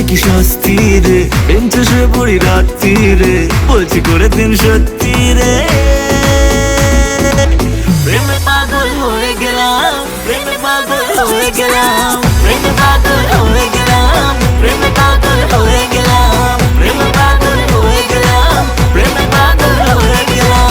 কি শাস্তি রে, প্রেম চষে পড়ি রাত্রি রে, বলছি করে দিন সত্যি রে। প্রেমে পাগল হয়ে গেলাম, প্রেমে পাগল হয়ে গেলাম, প্রেমে পাগল হয়ে গেলাম, প্রেমে পাগল হয়ে গেলাম, প্রেমে পাগল হয়ে গেলাম, প্রেমে পাগল হয়ে গেলাম।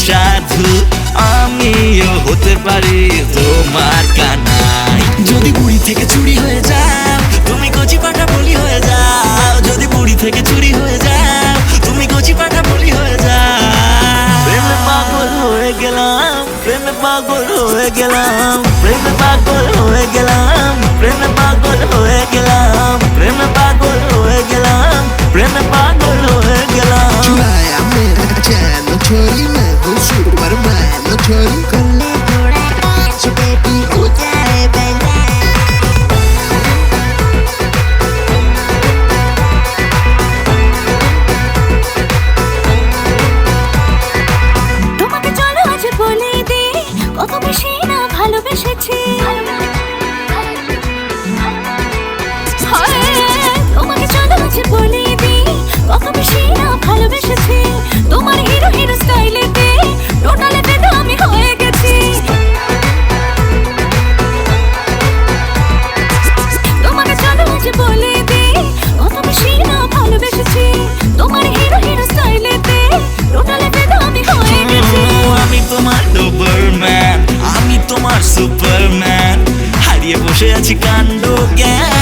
সাধু আমিও হতে পারি তোমার কানাই। যদি বুড়ি থেকে চুরি হয়ে যাও, তুমি কচি পাটা বলি হয়ে যাও। যদি বুড়ি থেকে চুরি হয়ে যাও, তুমি কচি পাটা বলি হয়ে যাও। প্রেমে পাগল হয়ে গেলাম, প্রেমে পাগল হয়ে গেলাম, প্রেমে পাগল হয়ে গেলাম, প্রেমে পাগল হয়ে গেলাম, প্রেমে পাগল হয়ে গেলাম, প্রেমে পাগল হয়ে গেলাম। छोरी मैं हूँ सुपरमैन, छोरी गले घोड़ा नाच बेबी उजाए बना। তোমাকে চলো আজ বলে দে কত বেশি না ভালোবেসেছি। তোমাকে চলো আজ বলে দে কত বেশি না ভালোবেসেছি। তোমার হিরো হিরো স্টাইলেতে টোটালে বেদা আমি হয়ে গেছি। তোমাকে চলো আজ বলে দে কত বেশি না ভালোবেসেছি। তোমার হিরো হিরো স্টাইলেতে টোটালে বেদা আমি হয়ে গেছি। আমি তোমার ডোবারম্যান, আমি তোমার সুপারম্যান, হারিয়ে বসে আছি কাণ্ড জ্ঞান।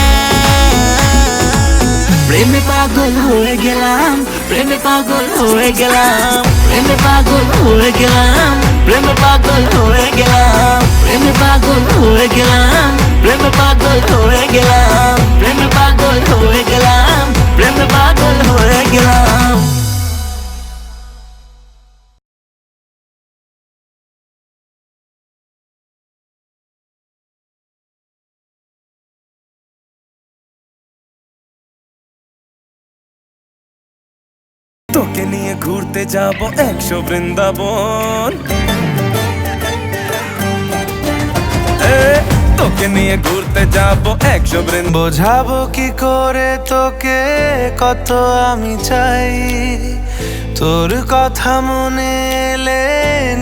প্রেমে পাগল হয়ে গেলাম, প্রেমে পাগল হয়ে গেলাম, প্রেমে পাগল হয়ে গেলাম, প্রেমে পাগল হয়ে গেলাম, প্রেমে পাগল হয়ে গেলাম, প্রেমে পাগল হয়ে গেলাম, প্রেমে পাগল হয়ে গেলাম, প্রেমে পাগল হয়ে গেলাম। তোকে নিয়ে ঘুরতে যাব 100 বৃন্দাবন, তোকে নিয়ে ঘুরতে যাব 100 বৃন্দাবন। বোঝাবো কি করে তোকে কত আমি চাই, তোর কথা মনে এলে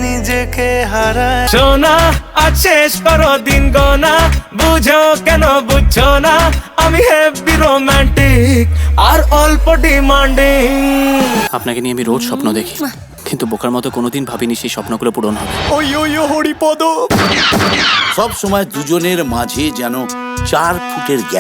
নিজেকে হারাই। সোনা আজ শেষ করো দিন গোনা, বুঝো কেন বুঝছো না, আমি হেভি রোমান্টিক আর অল্প ডিমান্ডিং। আপনাকে নিয়ে আমি রোজ স্বপ্ন দেখি, কিন্তু বোকার মতো কোনোদিন ভাবিনি সেই স্বপ্নগুলো পূরণ হবে। ওই ওই হরিপদ। সব সময় দুজনের মাঝে যেন 4 ফুটের গ্যাপ।